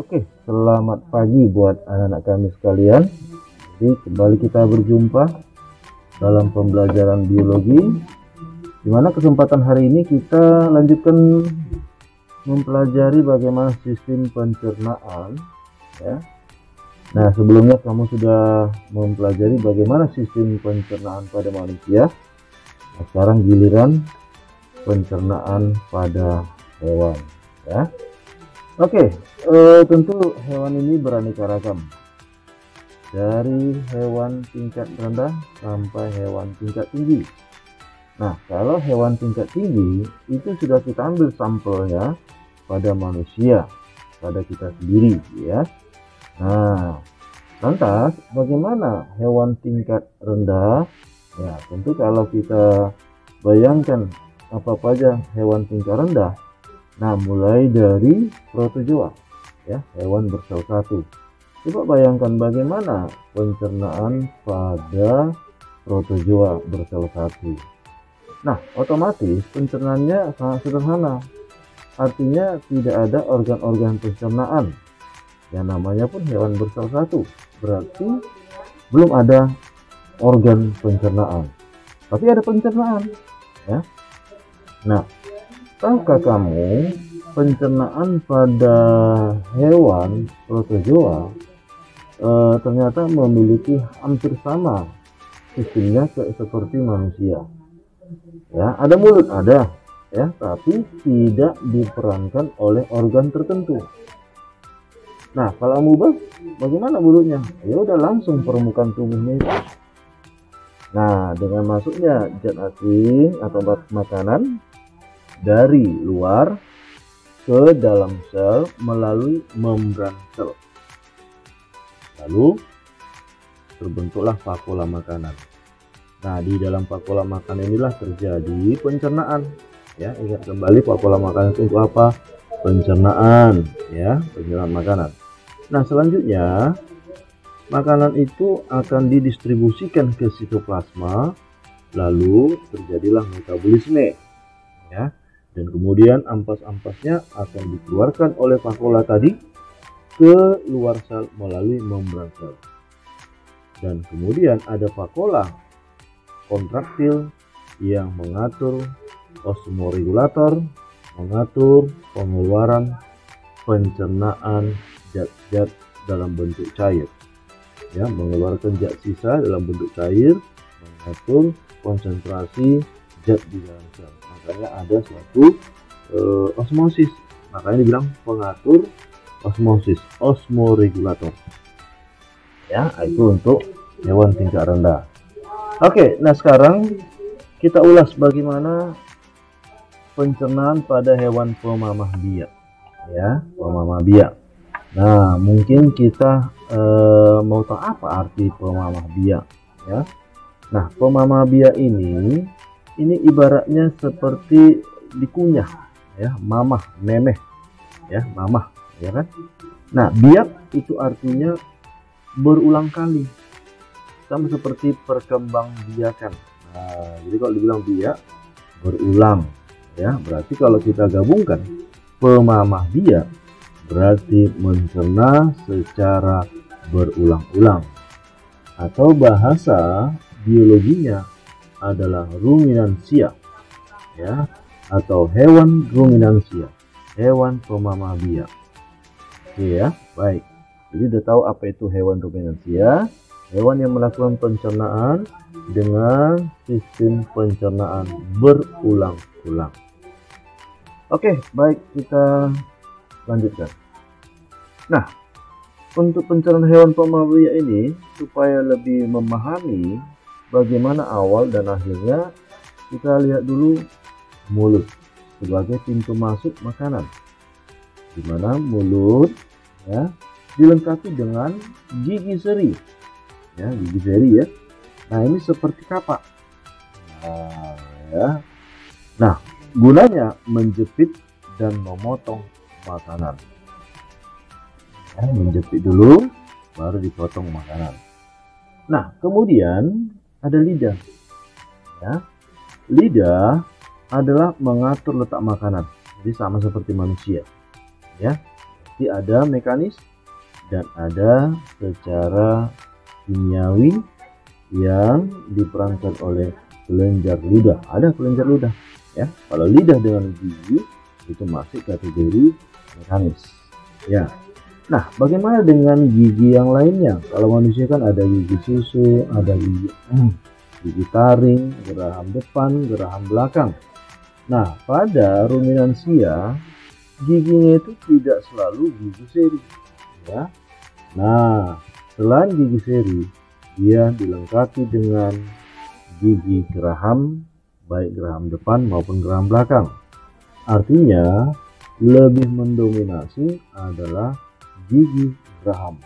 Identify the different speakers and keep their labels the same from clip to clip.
Speaker 1: Oke, selamat pagi buat anak-anak kami sekalian. Jadi kembali kita berjumpa dalam pembelajaran biologi, di mana kesempatan hari ini kita lanjutkan mempelajari bagaimana sistem pencernaan, ya. Nah, sebelumnya kamu sudah mempelajari bagaimana sistem pencernaan pada manusia. Nah, sekarang giliran pencernaan pada hewan, ya. Oke, tentu hewan ini beraneka ragam, dari hewan tingkat rendah sampai hewan tingkat tinggi. Nah, kalau hewan tingkat tinggi itu sudah kita ambil sampelnya pada manusia, pada kita sendiri, ya. Nah, lantas bagaimana hewan tingkat rendah? Ya, tentu kalau kita bayangkan apa saja hewan tingkat rendah. Nah, mulai dari protozoa, ya, hewan bersel satu. Coba bayangkan bagaimana pencernaan pada protozoa bersel satu. Nah, otomatis pencernaannya sangat sederhana. Artinya tidak ada organ-organ pencernaan. Yang namanya pun hewan bersel satu. Berarti belum ada organ pencernaan. Tapi ada pencernaan, ya. Nah, tahukah kamu pencernaan pada hewan protozoa ternyata memiliki hampir sama sistemnya seperti manusia, ya. Ada mulut, ada, ya, tapi tidak diperankan oleh organ tertentu. Nah, kalau amuba bagaimana mulutnya? Ya udah langsung permukaan tubuhnya itu. Nah, dengan masuknya zat asing atau makanan dari luar ke dalam sel melalui membran sel, lalu terbentuklah vakuola makanan. Nah, di dalam vakuola makanan inilah terjadi pencernaan, ya. Ingat kembali, vakuola makanan itu untuk apa? Pencernaan, ya, pencernaan makanan. Nah, selanjutnya makanan itu akan didistribusikan ke sitoplasma, lalu terjadilah metabolisme, ya. Dan kemudian ampas-ampasnya akan dikeluarkan oleh vakuola tadi ke luar sel melalui membran sel. Dan kemudian ada vakuola kontraktil yang mengatur osmoregulator, mengatur pengeluaran pencernaan zat-zat dalam bentuk cair, ya, mengeluarkan zat sisa dalam bentuk cair, mengatur konsentrasi zat di dalam sel. Makanya ada suatu osmosis, makanya dibilang pengatur osmosis, osmoregulator, ya. Itu untuk hewan tingkat rendah. Oke, nah sekarang kita ulas bagaimana pencernaan pada hewan pemamah biak, ya, pemamah biak. Nah, mungkin kita mau tahu apa arti pemamah biak, ya. Nah, pemamah biak ini ibaratnya seperti dikunyah, ya, mamah, memeh, ya, mamah, ya kan. Nah, biak itu artinya berulang kali, sama seperti perkembangbiakan. Nah, jadi kalau dibilang biak berulang, ya, berarti kalau kita gabungkan pemamah biak berarti mencerna secara berulang-ulang, atau bahasa biologinya adalah ruminansia, ya, atau hewan ruminansia, hewan pemamah biak. Oke, ya, baik. Jadi udah tahu apa itu hewan ruminansia, hewan yang melakukan pencernaan dengan sistem pencernaan berulang-ulang. Oke, baik, kita lanjutkan. Nah, untuk pencernaan hewan pemamah biak ini, supaya lebih memahami bagaimana awal dan akhirnya, kita lihat dulu mulut sebagai pintu masuk makanan, di mana mulut, ya, dilengkapi dengan gigi seri, ya, gigi seri, ya. Nah, ini seperti kapak. Nah, ya. Nah, gunanya menjepit dan memotong makanan, ya, menjepit dulu baru dipotong makanan. Nah, kemudian ada lidah, ya. Lidah adalah mengatur letak makanan, jadi sama seperti manusia, ya. Jadi ada mekanis dan ada secara kimiawi yang diperankan oleh kelenjar ludah. Ada kelenjar ludah ya. Kalau lidah dengan gigi itu masih kategori mekanis ya. Nah, bagaimana dengan gigi yang lainnya? Kalau manusia kan ada gigi susu, ada gigi taring, geraham depan, geraham belakang. Nah, pada ruminansia giginya itu tidak selalu gigi seri ya. Nah, selain gigi seri, dia dilengkapi dengan gigi geraham, baik geraham depan maupun geraham belakang. Artinya lebih mendominasi adalah gigi geraham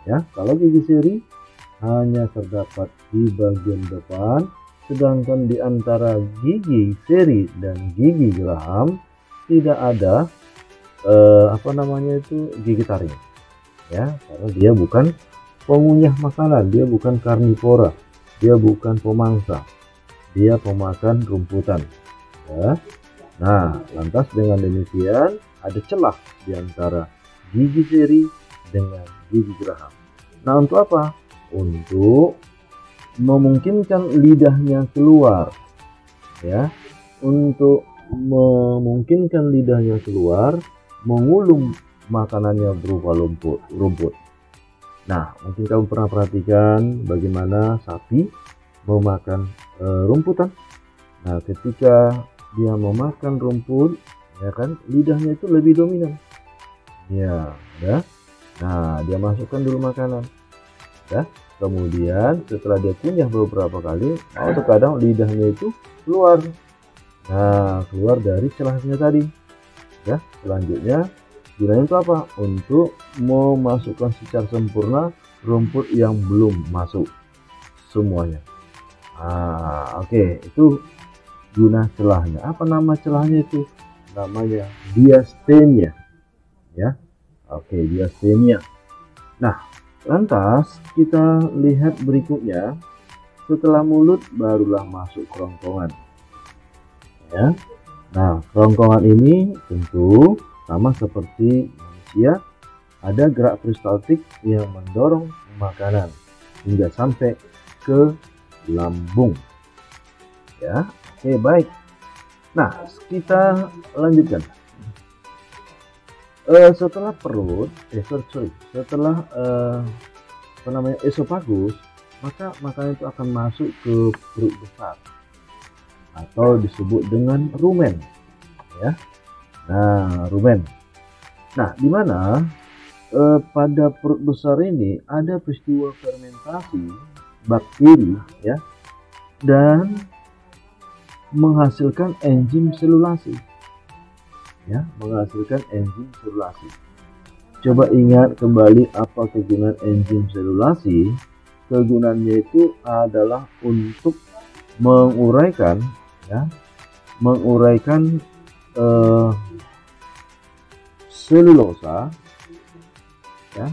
Speaker 1: ya. Kalau gigi seri hanya terdapat di bagian depan, sedangkan di antara gigi seri dan gigi geraham tidak ada gigi taring ya, karena dia bukan pengunyah makanan, dia bukan karnivora, dia bukan pemangsa, dia pemakan rumputan ya. Nah, lantas dengan demikian ada celah di antara gigi seri dengan gigi geraham. Nah, untuk apa? Untuk memungkinkan lidahnya keluar ya, untuk memungkinkan lidahnya keluar mengulung makanannya berupa rumput. Nah, mungkin kamu pernah perhatikan bagaimana sapi memakan rumputan. Nah, ketika dia memakan rumput ya kan, lidahnya itu lebih dominan ya. Nah, dia masukkan dulu makanan ya. Kemudian setelah dia kunyah beberapa kali, terkadang lidahnya itu keluar. Nah, keluar dari celahnya tadi ya. Selanjutnya gunanya itu apa? Untuk memasukkan secara sempurna rumput yang belum masuk semuanya. Oke, itu guna celahnya. Apa nama celahnya itu? Namanya diastenia ya. Oke, diastenia. Nah, lantas kita lihat berikutnya. Setelah mulut barulah masuk kerongkongan ya. Nah, kerongkongan ini tentu sama seperti manusia, ada gerak peristaltik yang mendorong makanan hingga sampai ke lambung ya. Oke, baik. Nah, kita lanjutkan. Setelah perut, setelah esofagus, maka makanan itu akan masuk ke perut besar atau disebut dengan rumen ya. Nah, rumen. Nah, di mana pada perut besar ini ada peristiwa fermentasi bakteri ya, dan menghasilkan enzim selulasi ya, menghasilkan enzim selulasi. Coba ingat kembali apa kegunaan enzim selulasi. Kegunaannya itu adalah untuk menguraikan ya, selulosa ya.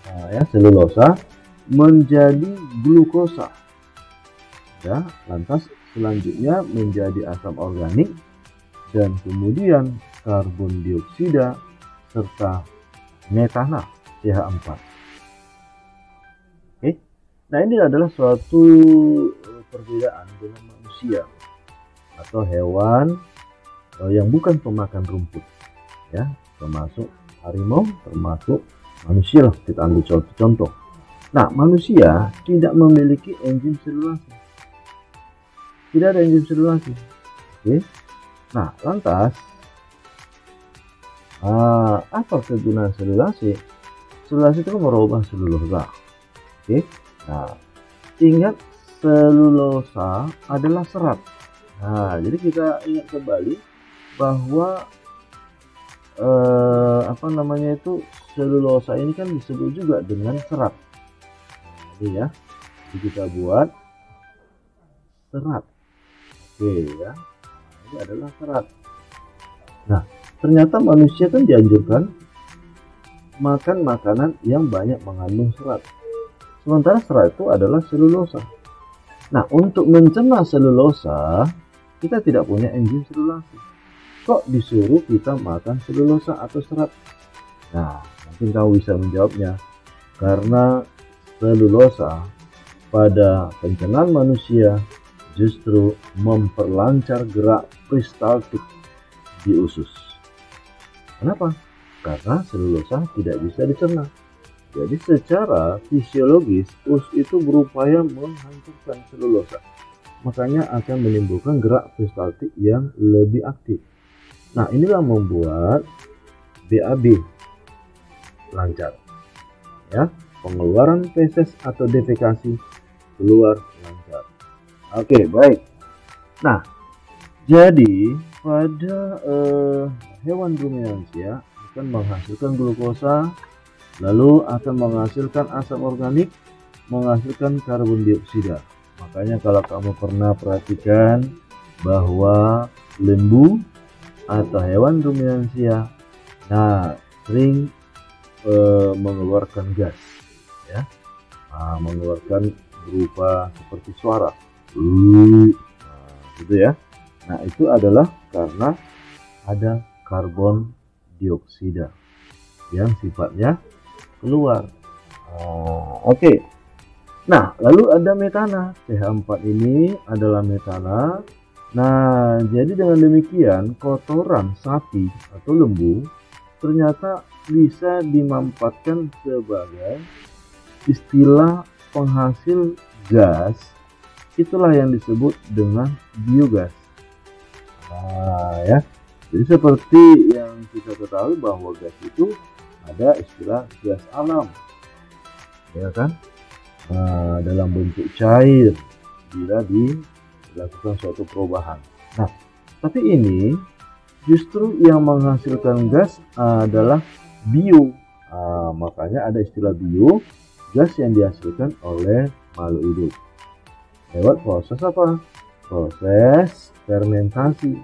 Speaker 1: Nah, ya, selulosa menjadi glukosa ya, lantas selanjutnya menjadi asam organik dan kemudian karbon dioksida serta metana CH4. Oke. Nah, ini adalah suatu perbedaan dengan manusia atau hewan yang bukan pemakan rumput ya, termasuk harimau, termasuk manusia lah, kita ambil contoh. Nah, manusia tidak memiliki enzim selulasi, tidak ada enzim selulasi. Oke. Nah, lantas apa kegunaan selulasi? Selulasi itu merubah selulosa. Oke. Nah, ingat selulosa adalah serat. Nah, jadi kita ingat kembali bahwa selulosa ini kan disebut juga dengan serat. Jadi ya, jadi kita buat serat. Oke ya, ini adalah serat. Nah, ternyata manusia kan dianjurkan makan makanan yang banyak mengandung serat, sementara serat itu adalah selulosa. Nah, untuk mencerna selulosa kita tidak punya enzim selulasi. kok disuruh kita makan selulosa atau serat? Nah, mungkin kamu bisa menjawabnya. Karena selulosa pada pencernaan manusia justru memperlancar gerak peristaltik di usus. Kenapa? Karena selulosa tidak bisa dicerna. Jadi secara fisiologis usus itu berupaya menghancurkan selulosa. Makanya akan menimbulkan gerak peristaltik yang lebih aktif. Nah, inilah membuat BAB lancar. Ya, pengeluaran feses atau defekasi keluar lancar. Oke, baik. Nah, jadi pada hewan ruminansia akan menghasilkan glukosa, lalu akan menghasilkan asam organik, menghasilkan karbon dioksida. Makanya kalau kamu pernah perhatikan bahwa lembu atau hewan ruminansia, nah sering mengeluarkan gas, ya, mengeluarkan berupa seperti suara, gitu ya. Nah, itu adalah karena ada karbon dioksida yang sifatnya keluar. Oke. Nah, lalu ada metana. CH4 ini adalah metana. Nah, jadi dengan demikian kotoran sapi atau lembu ternyata bisa dimanfaatkan sebagai istilah penghasil gas. Itulah yang disebut dengan biogas. Ya. Jadi seperti yang kita ketahui bahwa gas itu ada istilah gas alam, ya kan? Dalam bentuk cair bila dilakukan suatu perubahan. Nah, tapi ini justru yang menghasilkan gas adalah bio. Makanya ada istilah bio, gas yang dihasilkan oleh makhluk hidup lewat proses apa? Proses fermentasi.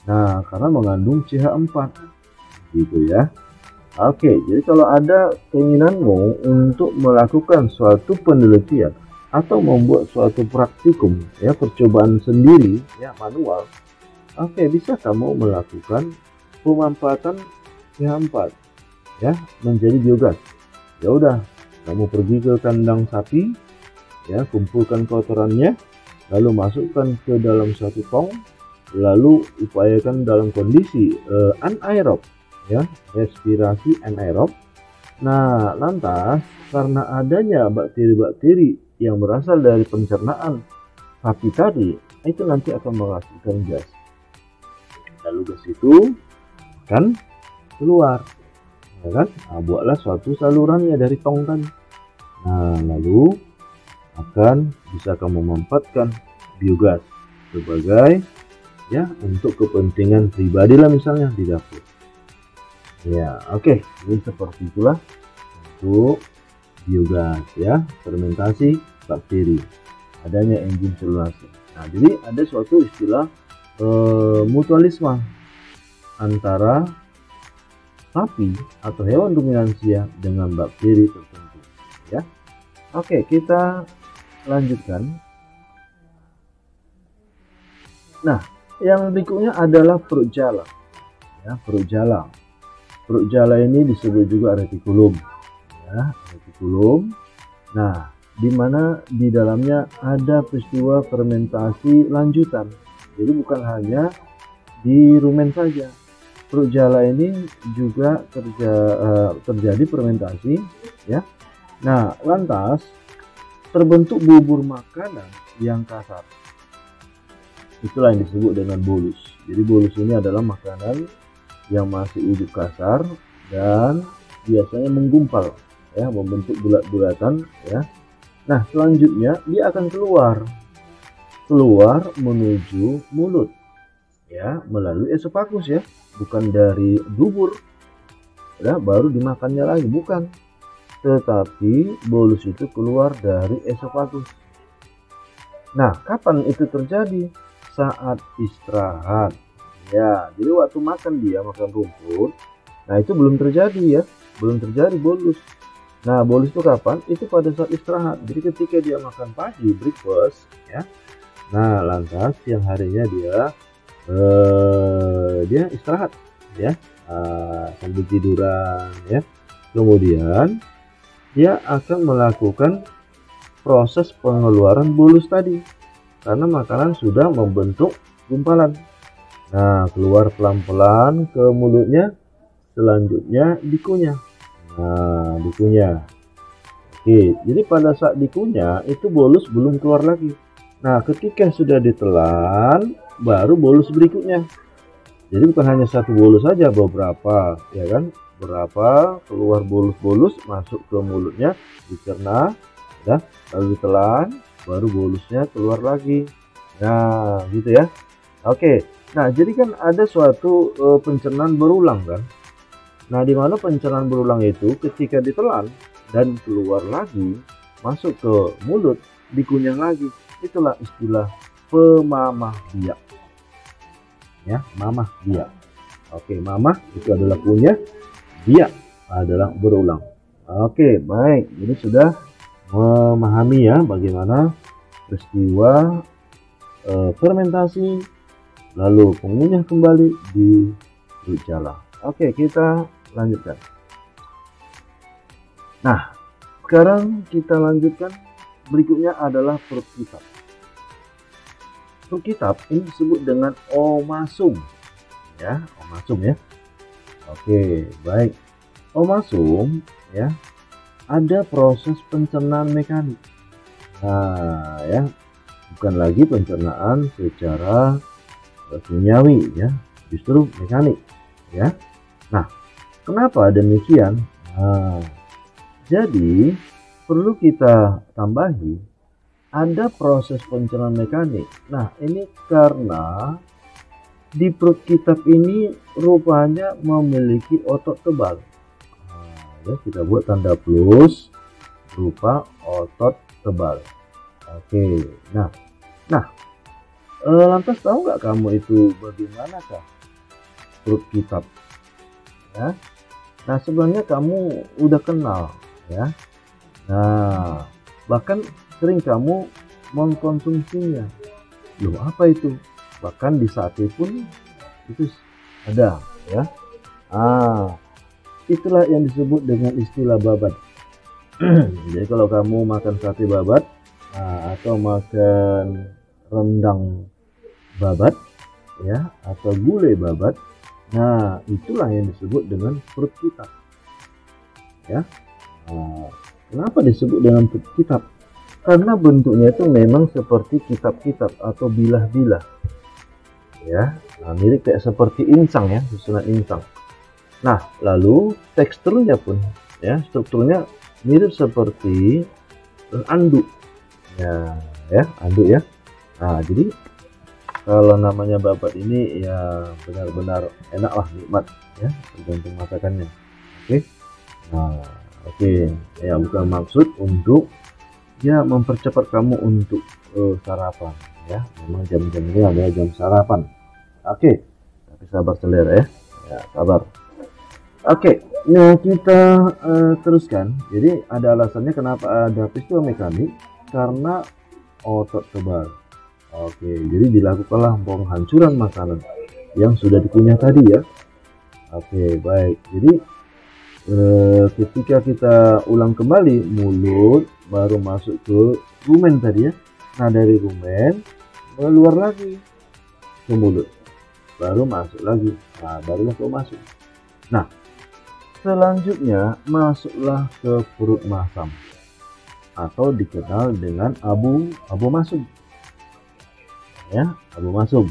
Speaker 1: Nah, karena mengandung CH4 gitu ya. Oke, jadi kalau ada keinginanmu untuk melakukan suatu penelitian atau membuat suatu praktikum, ya, percobaan sendiri, ya, manual, oke, bisa kamu melakukan pemanfaatan CH4, ya, menjadi biogas. Ya udah, kamu pergi ke kandang sapi, ya, kumpulkan kotorannya, lalu masukkan ke dalam satu tong, lalu upayakan dalam kondisi anaerob, ya, respirasi anaerob. Nah, lantas karena adanya bakteri-bakteri yang berasal dari pencernaan sapi tadi, itu nanti akan menghasilkan gas. Lalu gas itu akan keluar, ya kan? Nah, buatlah suatu salurannya dari tong tadi. Nah, lalu akan bisa kamu manfaatkan biogas sebagai, ya, untuk kepentingan pribadi lah, misalnya di dapur. Ya, oke. Ini seperti itulah untuk biogas, ya, fermentasi bakteri, adanya enzim selulase. Nah, jadi ada suatu istilah mutualisme antara sapi atau hewan ruminansia dengan bakteri tertentu, ya. Oke, kita lanjutkan. Nah, yang berikutnya adalah perut jala, ya, perut jala. Perut jala ini disebut juga retikulum, ya, retikulum. Nah, di mana di dalamnya ada peristiwa fermentasi lanjutan. Jadi bukan hanya di rumen saja. Perut jala ini juga terjadi fermentasi, ya. Nah, lantas terbentuk bubur makanan yang kasar. Itulah yang disebut dengan bolus. Jadi bolus ini adalah makanan yang masih wujud kasar dan biasanya menggumpal, ya, membentuk bulat-bulatan, ya. Nah, selanjutnya dia akan keluar menuju mulut, ya, melalui esofagus, ya, bukan dari dubur, ya, baru dimakannya lagi, bukan, tetapi bolus itu keluar dari esofagus. Nah, kapan itu terjadi? Saat istirahat, ya. Jadi waktu makan, dia makan rumput, nah itu belum terjadi, ya, belum terjadi bolus. Nah, bolus itu kapan? Itu pada saat istirahat. Jadi ketika dia makan pagi, breakfast, ya, nah lantas siang harinya dia dia istirahat ya, sambil tiduran ya. Kemudian dia akan melakukan proses pengeluaran bolus tadi karena makanan sudah membentuk gumpalan. Nah, keluar pelan-pelan ke mulutnya, selanjutnya dikunyah. Nah, dikunyah. Oke, jadi pada saat dikunyah itu bolus belum keluar lagi. Nah, ketika sudah ditelan baru bolus berikutnya. Jadi bukan hanya satu bolus saja, beberapa ya kan, berapa keluar bolus-bolus masuk ke mulutnya, dicerna ya, lalu ditelan baru bolusnya keluar lagi. Nah gitu ya. Oke, nah jadi kan ada suatu pencernaan berulang kan. Nah dimana pencernaan berulang itu ketika ditelan dan keluar lagi masuk ke mulut, dikunyah lagi, itulah istilah pemamah biak ya, mamah biak. Oke, mamah itu adalah kunyah, biak adalah berulang. Oke, baik, jadi sudah memahami ya bagaimana peristiwa fermentasi lalu pengunyah kembali di perut jala. Oke, kita lanjutkan. Nah, sekarang kita lanjutkan. Berikutnya adalah perut kitab. Perut kitab ini disebut dengan omasum ya, omasum ya. Oke, baik. Omasum ya, ada proses pencernaan mekanik. Nah, ya, bukan lagi pencernaan secara kimiawi ya, justru mekanik ya. Nah, kenapa demikian? Nah, jadi perlu kita tambahi ada proses pencernaan mekanik. Nah, ini karena di perut kitab ini rupanya memiliki otot tebal. Nah, ya, kita buat tanda plus berupa otot tebal. Oke, nah, lantas tahu nggak kamu itu bagaimanakah perut kitab? Ya, nah sebenarnya kamu udah kenal ya. Nah, bahkan sering kamu mengkonsumsinya. Loh, apa itu? Bahkan di sate pun itu ada ya. Itulah yang disebut dengan istilah babat. Jadi kalau kamu makan sate babat atau makan rendang babat ya, atau gulai babat, nah itulah yang disebut dengan perut kitab ya. Kenapa disebut dengan perut kitab? Karena bentuknya itu memang seperti kitab-kitab atau bilah-bilah ya. Nah, mirip kayak seperti insang ya, susunan insang. Nah, lalu teksturnya pun ya, strukturnya mirip seperti anduk ya, anduk ya. Nah, jadi kalau namanya babat ini ya benar-benar enak lah, nikmat ya, tergantung masakannya. Oke. Nah, oke, ya bukan maksud untuk ya mempercepat kamu untuk sarapan ya. Memang jam-jam ini adalah jam sarapan. Oke, tapi sabar selera ya, sabar. Oke, nah kita teruskan. Jadi ada alasannya kenapa ada peristiwa mekanik, karena otot tebal. Oke, jadi dilakukanlah penghancuran makanan yang sudah dikunyah tadi ya. Oke, baik. Jadi ketika kita ulang kembali, mulut baru masuk ke rumen tadi ya. Nah, dari rumen keluar lagi ke mulut, baru masuk lagi. Nah, barulah kau masuk. Nah, selanjutnya masuklah ke perut masam atau dikenal dengan abu masum ya, abu masum.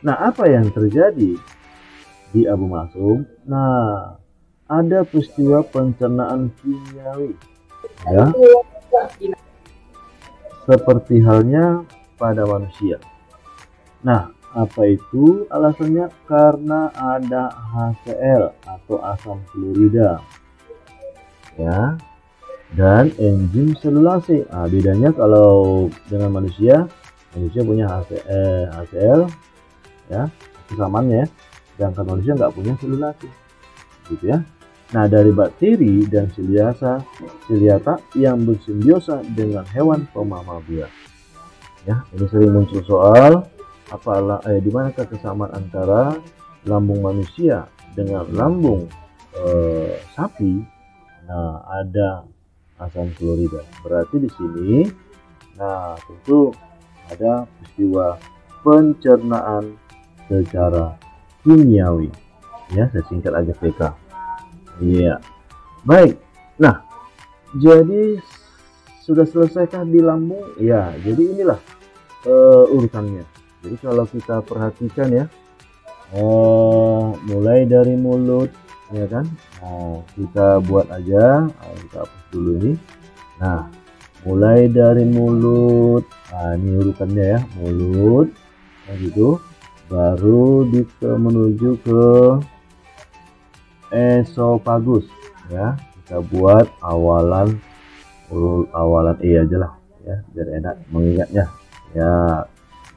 Speaker 1: Nah, apa yang terjadi di abu masum? Nah, ada peristiwa pencernaan kimiawi ya, seperti halnya pada manusia. Nah, apa itu alasannya? Karena ada HCl atau asam klorida ya, dan enzim selulase. Bedanya kalau dengan manusia punya HCl ya, kesamanya ya, sedangkan manusia nggak punya selulase gitu ya. Nah, dari bakteri dan ciliata yang bersimbiosa dengan hewan pemamah biak ya. Ini sering muncul soal di manakah kesamaan antara lambung manusia dengan lambung sapi? Nah, ada asam klorida. Berarti di sini, nah tentu ada peristiwa pencernaan secara kimiawi. Ya, saya singkat aja PK. Iya, baik. Nah, jadi sudah selesaikah di lambung? Ya, jadi inilah urutannya. Jadi kalau kita perhatikan ya, mulai dari mulut, ya kan? Nah, kita buat aja, kita hapus dulu ini. Nah, mulai dari mulut, nah ini urutannya ya, mulut, nah gitu, baru menuju ke esofagus, ya. Kita buat awalan E aja lah, ya, biar enak mengingatnya. Ya,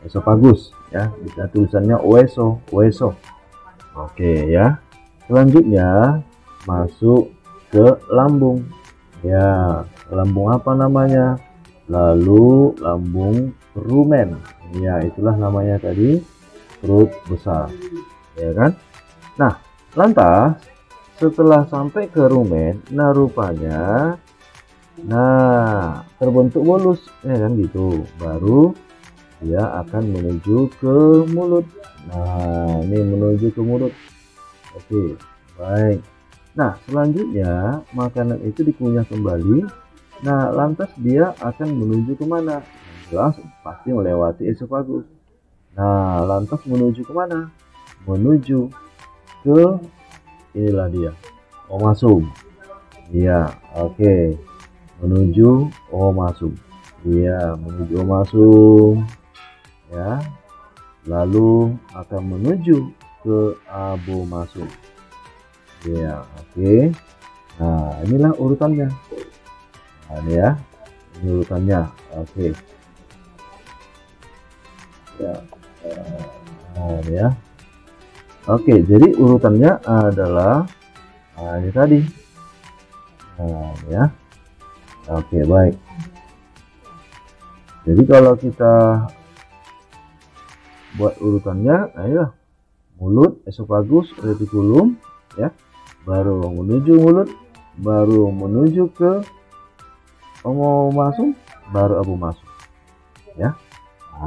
Speaker 1: esofagus, ya, bisa tulisannya ueso. Oke ya. Selanjutnya masuk ke lambung. Ya, lambung apa namanya? Lalu lambung rumen. Ya, itulah namanya tadi, perut besar. Ya kan? Nah, lantas setelah sampai ke rumen, nah rupanya terbentuk bolus, ya kan gitu. Baru dia akan menuju ke mulut. Nah, ini menuju ke mulut. Oke, baik. Nah, selanjutnya makanan itu dikunyah kembali. Nah, lantas dia akan menuju kemana? Jelas pasti melewati esofagus. Nah, lantas menuju kemana? Menuju ke, inilah dia, omasum. Iya, oke. Menuju omasum. Iya, menuju omasum. Ya. Lalu akan menuju ke abomasum. Ya, oke. Nah, inilah urutannya. Nah, ini ya. Ini urutannya. Oke. Ya. Nah, ini ya. Oke, jadi urutannya adalah ini tadi. Nah, ya. Oke, baik. Jadi kalau kita buat urutannya, ayo, mulut, esofagus, retikulum, ya, baru menuju mulut, baru menuju ke omasum, baru abomasum, ya.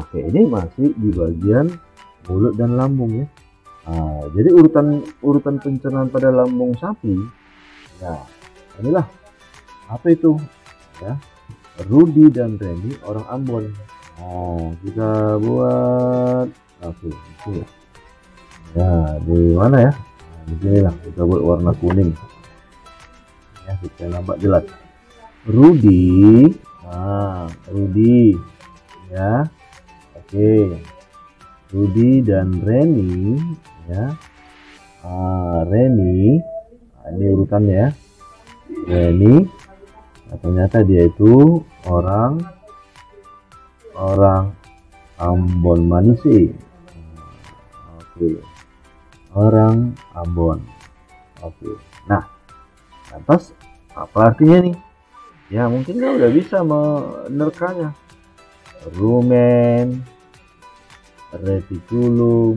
Speaker 1: Oke, ini masih di bagian mulut dan lambung ya. Nah, jadi urutan pencernaan pada lambung sapi, ya, inilah apa itu, ya. Rudi dan Randy orang Ambon. Nah, kita buat oke. Ya, di mana ya? Nah, di sini lah, kita buat warna kuning ya supaya nampak jelas. Rudi, Rudi, ya, oke. Rudi dan Reni, ya. Reni, ini urutannya ya. Reni, ternyata dia itu orang Ambon Manisi. Oke, orang Ambon. Oke, nah, lantas apa artinya nih? Ya, mungkin kau udah bisa menerkanya. Rumen, retikulum,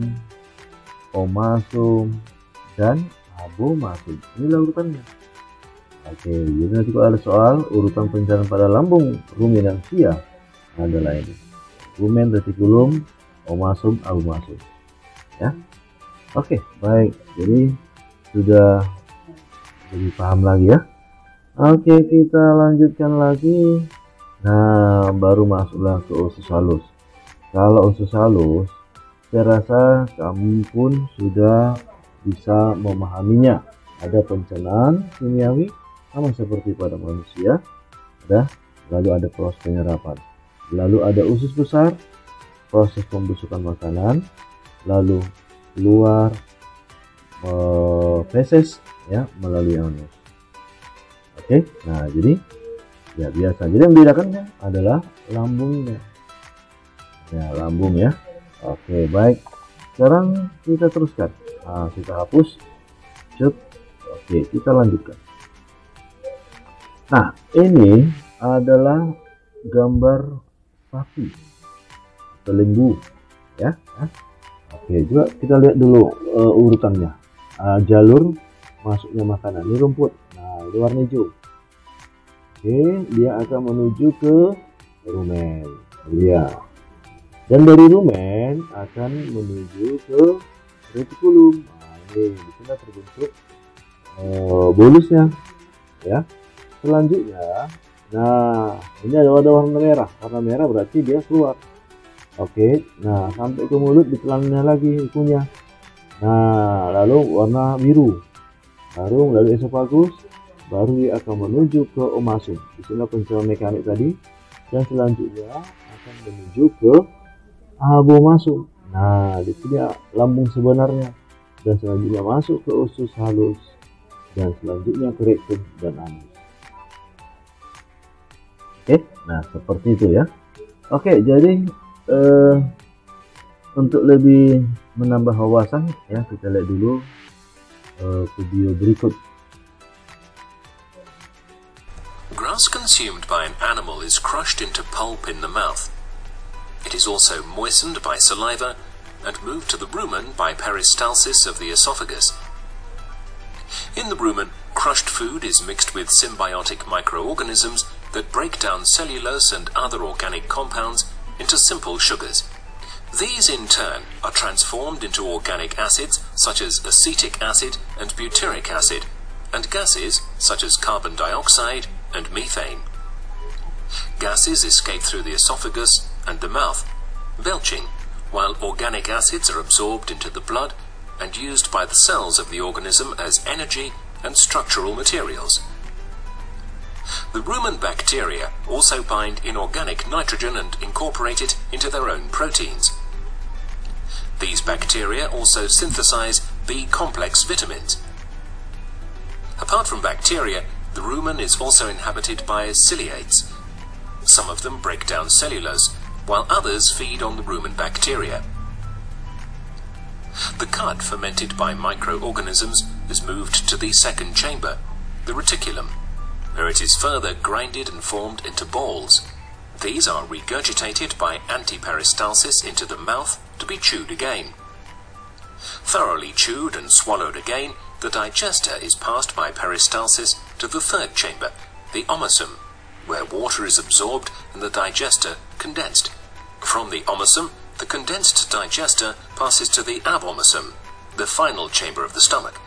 Speaker 1: omasum, dan abomasum. Inilah urutannya. Oke, jadi nanti kalau ada soal urutan pencernaan pada lambung ruminansia adalah ini: rumen, retikulum, omasum, abomasum. Ya, oke, baik. Jadi sudah lebih paham lagi ya. Oke, kita lanjutkan lagi. Nah, baru masuklah ke usus halus. Kalau usus halus, saya rasa kamu pun sudah bisa memahaminya. Ada pencernaan kimiawi sama seperti pada manusia, lalu ada proses penyerapan, lalu ada usus besar, proses pembusukan makanan, lalu keluar feses ya melalui anus. Oke, nah jadi ya biasa. Jadi yang membedakannya adalah lambungnya. Ya, lambung ya. Oke, baik. Sekarang kita teruskan. Nah, kita hapus. Oke, kita lanjutkan. Nah, ini adalah gambar sapi atau lembu. ya. Oke, juga kita lihat dulu urutannya. Jalur masuknya makanan, ini rumput. Nah, ini warna hijau. Oke, dia akan menuju ke rumen. Iya. Dan dari rumen akan menuju ke retikulum. Nah, ini di sini terbentuk bolusnya, ya. Selanjutnya, nah ini ada warna merah. Warna merah berarti dia keluar. Oke, nah sampai ke mulut ditelannya lagi ikunya. Nah, lalu warna biru, lalu esofagus, baru dia akan menuju ke omasum. Di sini pencernaan mekanik tadi, dan selanjutnya akan menuju ke abomasum. Nah, di sini lambung sebenarnya, dan selanjutnya masuk ke usus halus, dan selanjutnya ke rektum dan anus. Oke, nah seperti itu ya. Oke, jadi untuk lebih menambah wawasan ya, kita lihat dulu video berikut.
Speaker 2: Grass consumed by an animal is crushed into pulp in the mouth. It is also moistened by saliva and moved to the rumen by peristalsis of the esophagus. In the rumen, crushed food is mixed with symbiotic microorganisms that break down cellulose and other organic compounds into simple sugars. These in turn are transformed into organic acids such as acetic acid and butyric acid, and gases such as carbon dioxide and methane. Gases escape through the esophagus and the mouth, belching, while organic acids are absorbed into the blood and used by the cells of the organism as energy and structural materials. The rumen bacteria also bind inorganic nitrogen and incorporate it into their own proteins. These bacteria also synthesize B-complex vitamins. Apart from bacteria, the rumen is also inhabited by ciliates. Some of them break down cellulose, while others feed on the rumen bacteria. The cud fermented by microorganisms is moved to the second chamber, the reticulum, where it is further grinded and formed into balls. These are regurgitated by antiperistalsis into the mouth to be chewed again. Thoroughly chewed and swallowed again, the digester is passed by peristalsis to the third chamber, the omasum, where water is absorbed and the digester condensed. From the omasum, the condensed digester passes to the abomasum, the final chamber of the stomach.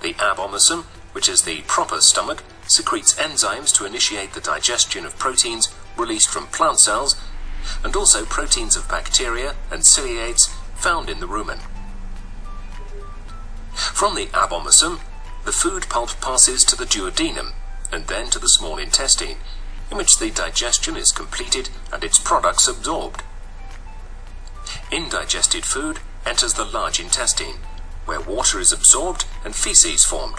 Speaker 2: The abomasum, which is the proper stomach, secretes enzymes to initiate the digestion of proteins released from plant cells, and also proteins of bacteria and ciliates found in the rumen. From the abomasum, the food pulp passes to the duodenum, and then to the small intestine, in which the digestion is completed and its products absorbed. Indigested food enters the large intestine, where water is absorbed and feces formed.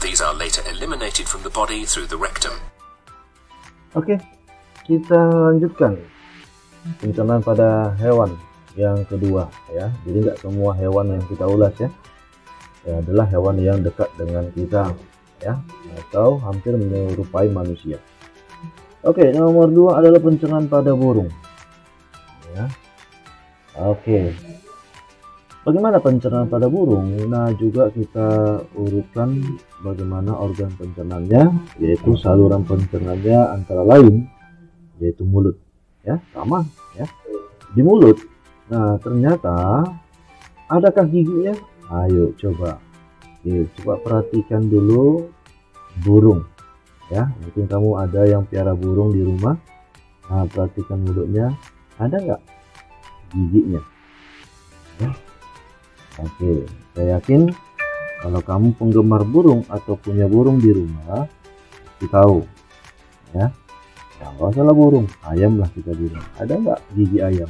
Speaker 2: These are later eliminated from the body through the rectum.
Speaker 1: Oke, kita lanjutkan pencernaan pada hewan yang kedua ya. Jadi nggak semua hewan yang kita ulas ya, adalah hewan yang dekat dengan kita ya, atau hampir menyerupai manusia. Oke, nomor 2 adalah pencernaan pada burung ya. Oke, bagaimana pencernaan pada burung? Nah, juga kita urutkan bagaimana organ pencernaannya, yaitu saluran pencernaannya antara lain yaitu mulut ya, sama ya, di mulut. Nah, ternyata adakah giginya? Ayo coba. Oke, coba perhatikan dulu burung ya. Mungkin kamu ada yang piara burung di rumah. Nah, perhatikan mulutnya, ada nggak giginya ya? Oke, saya yakin kalau kamu penggemar burung atau punya burung di rumah, pasti tahu ya. Kalau salah burung, ayam lah kita bilang. Ada nggak gigi ayam?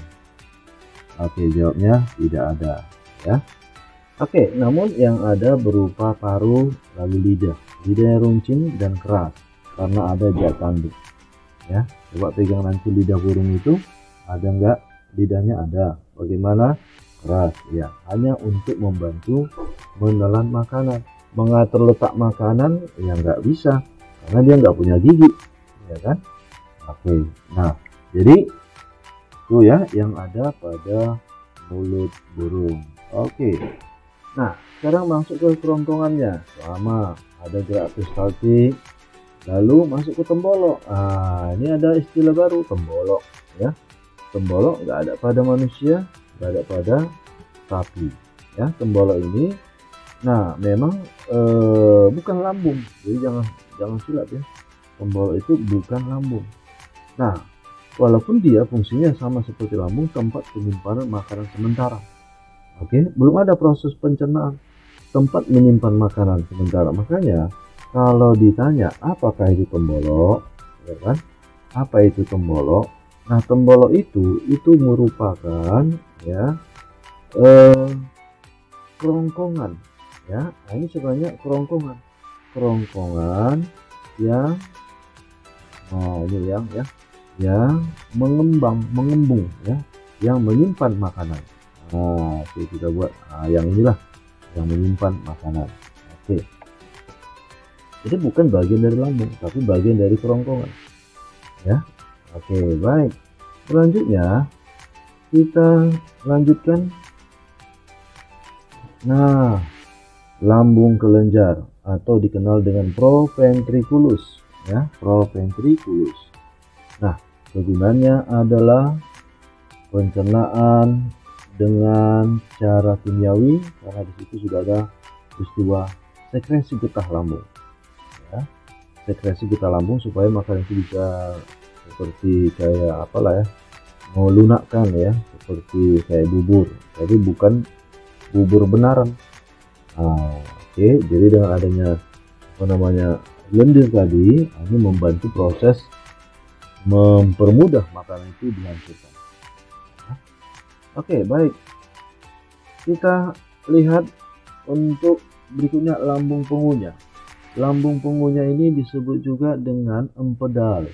Speaker 1: Oke, jawabnya tidak ada ya. Oke, namun yang ada berupa paruh lalu lidah. Lidahnya runcing dan keras karena ada jat tanduk ya. Coba pegang nanti lidah burung itu, ada nggak? Lidahnya ada. Bagaimana? Keras ya, hanya untuk membantu menelan makanan. Mengatur letak makanan ya nggak bisa, karena dia nggak punya gigi ya kan. Oke, nah jadi Itu ya yang ada pada mulut burung. Oke. Nah, sekarang masuk ke kerongkongannya. Sama, ada gerak peristaltik. Lalu masuk ke tembolok. Ini ada istilah baru, tembolok ya. Tembolok nggak ada pada manusia, nggak ada pada sapi ya. Tembolok ini, nah memang bukan lambung, jadi jangan silap ya. Tembolok itu bukan lambung. Nah, walaupun dia fungsinya sama seperti lambung, tempat penyimpanan makanan sementara. Oke, belum ada proses pencernaan, tempat menyimpan makanan sementara. Makanya kalau ditanya apakah itu tembolok, ya kan? Apa itu tembolok? Nah, tembolok itu merupakan ya kerongkongan ya. Nah, ini sebenarnya kerongkongan yang ini yang mengembung ya, yang menyimpan makanan. Oke, kita buat yang inilah yang menyimpan makanan. Oke, jadi bukan bagian dari lambung, tapi bagian dari kerongkongan ya. Oke, baik. Selanjutnya kita lanjutkan. Nah, lambung kelenjar atau dikenal dengan proventriculus ya, proventriculus. Nah, kegunaannya adalah pencernaan dengan cara kimiawi, karena di situ sudah ada peristiwa sekresi getah lambung ya. Sekresi getah lambung supaya makanan itu bisa seperti kayak apalah ya, melunakkan ya, seperti kayak bubur, tapi bukan bubur benaran. Oke, jadi dengan adanya lendir tadi, ini membantu proses mempermudah makanan itu dihancurkan. Oke, baik, kita lihat untuk berikutnya lambung pengunya. Lambung pengunya ini disebut juga dengan empedal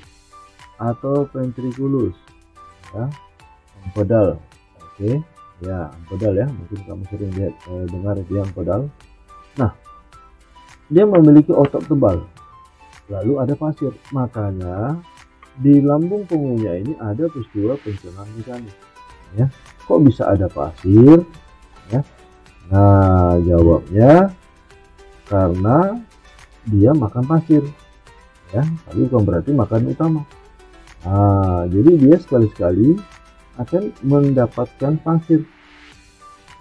Speaker 1: atau ventriculus ya, empedal. Oke ya, empedal ya, mungkin kamu sering lihat dengar dia empedal. Nah, dia memiliki otot tebal, lalu ada pasir. Makanya di lambung pengunya ini ada peristiwa pencernaan mekanis ya. Kok bisa ada pasir ya? Nah, jawabnya karena dia makan pasir ya, tapi bukan berarti makan utama. Jadi dia sekali-sekali akan mendapatkan pasir.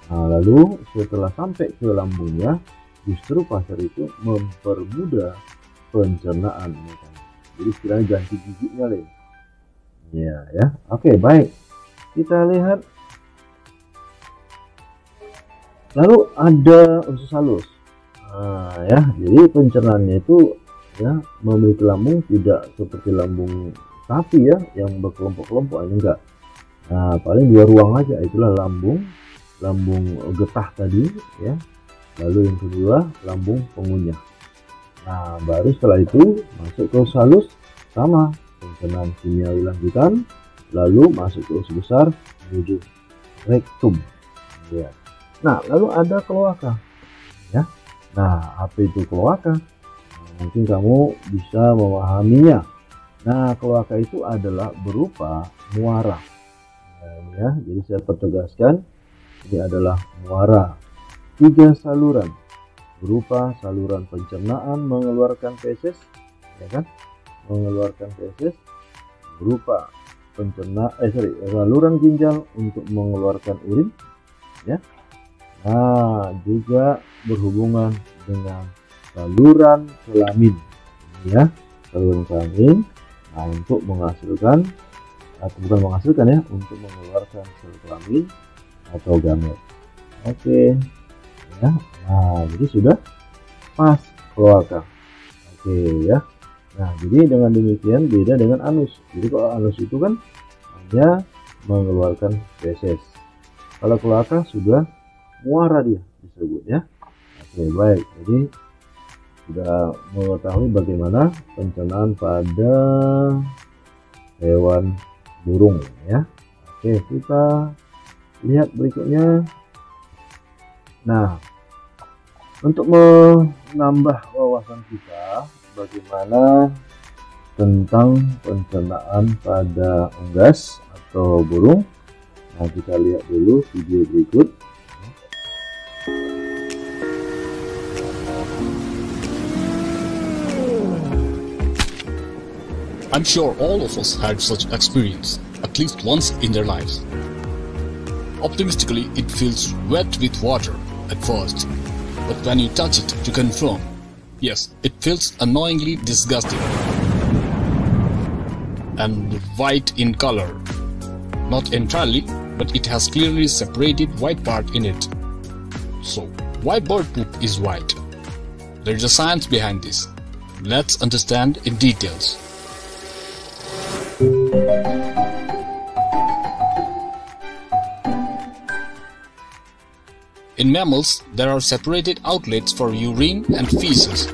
Speaker 1: Lalu setelah sampai ke lambungnya, justru pasir itu mempermudah pencernaan mekanis. Jadi istilahnya ganti giginya deh. Ya. Oke, baik. Kita lihat. Lalu ada usus halus. Ya, jadi pencernaannya itu ya memiliki lambung tidak seperti lambung sapi ya, yang berkelompok-kelompok. Ini enggak. Nah, paling 2 ruang aja, itulah lambung getah tadi ya. Lalu yang kedua lambung pengunyah. Nah, baru setelah itu masuk ke usus halus, sama pencernaan kimiawi lanjutan, lalu masuk ke usus besar menuju rektum ya. Nah, lalu ada kloaka ya. Nah, apa itu kloaka? Mungkin kamu bisa memahaminya. Nah, kloaka itu adalah berupa muara ya. Jadi saya pertegaskan, ini adalah muara. 3 saluran berupa saluran pencernaan mengeluarkan feses ya kan, mengeluarkan feses, berupa saluran ginjal untuk mengeluarkan urin ya. Nah, juga berhubungan dengan saluran kelamin ya, saluran kelamin. Nah, untuk menghasilkan atau bukan menghasilkan ya, untuk mengeluarkan sel kelamin atau gamet. Oke ya. Nah, jadi sudah pas kloaka. Oke ya. Nah, jadi dengan demikian beda dengan anus. Jadi kalau anus itu kan hanya mengeluarkan feses, kalau kloaka sudah muara dia disebut ya. Oke, baik. Jadi sudah mengetahui bagaimana pencernaan pada hewan burung ya. Oke, kita lihat berikutnya. Nah, untuk menambah wawasan kita bagaimana tentang pencernaan pada unggas atau burung. Nah, kita lihat dulu video berikut.
Speaker 3: I'm sure all of us had such experience at least once in their lives. Optimistically, it feels wet with water at first, but when you touch it to confirm, yes, it feels annoyingly disgusting and white in color. Not entirely, but it has clearly separated white part in it. So, why bird poop is white? There is a science behind this. Let's understand in details. In mammals, there are separated outlets for urine and feces.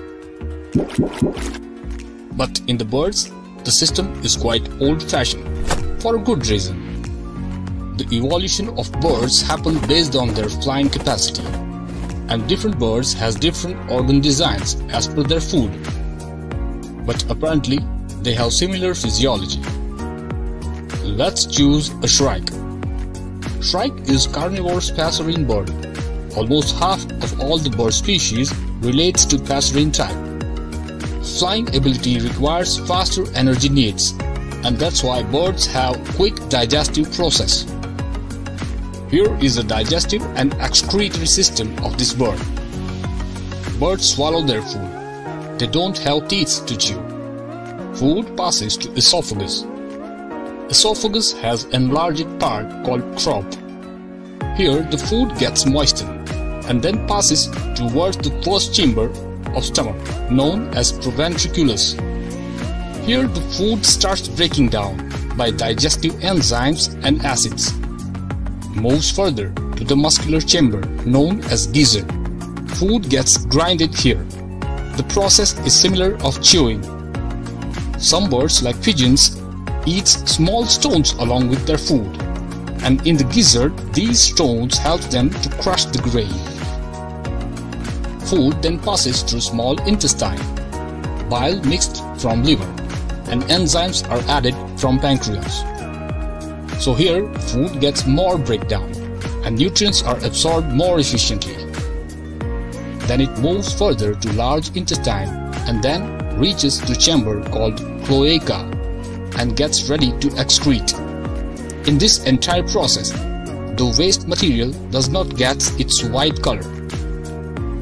Speaker 3: But in the birds, the system is quite old-fashioned, for a good reason. The evolution of birds happened based on their flying capacity, and different birds has different organ designs as per their food. But apparently, they have similar physiology. Let's choose a shrike. Shrike is carnivorous passerine bird. Almost half of all the bird species relates to passerine type. Flying ability requires faster energy needs, and that's why birds have quick digestive process. Here is the digestive and excretory system of this bird. Birds swallow their food. They don't have teeth to chew. Food passes to esophagus. Esophagus has enlarged part called crop. Here the food gets moistened and then passes towards the first chamber of stomach, known as proventriculus. Here the food starts breaking down by digestive enzymes and acids. Moves further to the muscular chamber, known as gizzard. Food gets grinded here. The process is similar of chewing. Some birds, like pigeons, eat small stones along with their food, and in the gizzard, these stones help them to crush the grain. Food then passes through small intestine, bile mixed from liver, and enzymes are added from pancreas. So here, food gets more breakdown, and nutrients are absorbed more efficiently. Then it moves further to large intestine and then reaches to chamber called cloaca and gets ready to excrete. In this entire process, the waste material does not get its white color.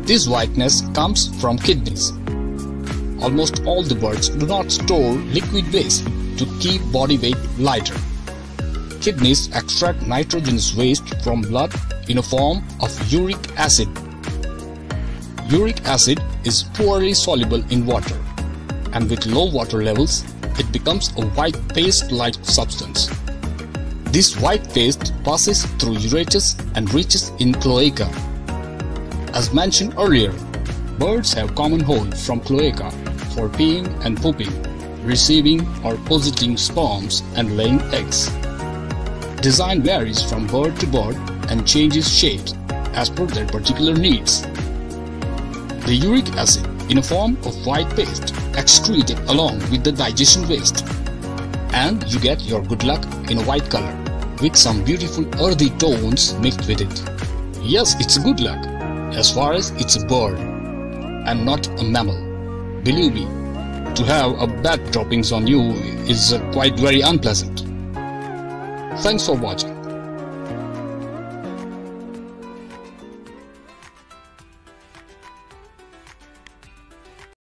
Speaker 3: This whiteness comes from kidneys. Almost all the birds do not store liquid waste to keep body weight lighter. Kidneys extract nitrogenous waste from blood in a form of uric acid. Uric acid is poorly soluble in water, and with low water levels, it becomes a white paste-like substance. This white paste passes through ureters and reaches in cloaca. As mentioned earlier, birds have common hole from cloaca for peeing and pooping, receiving or depositing sperms and laying eggs. Design varies from bird to bird and changes shapes as per their particular needs. The uric acid in a form of white paste excreted along with the digestion waste, and you get your good luck in a white color with some beautiful earthy tones mixed with it. Yes, it's good luck as far as it's a bird and not a mammal. Believe me, to have a bad droppings on you is quite very unpleasant. Thanks for watching.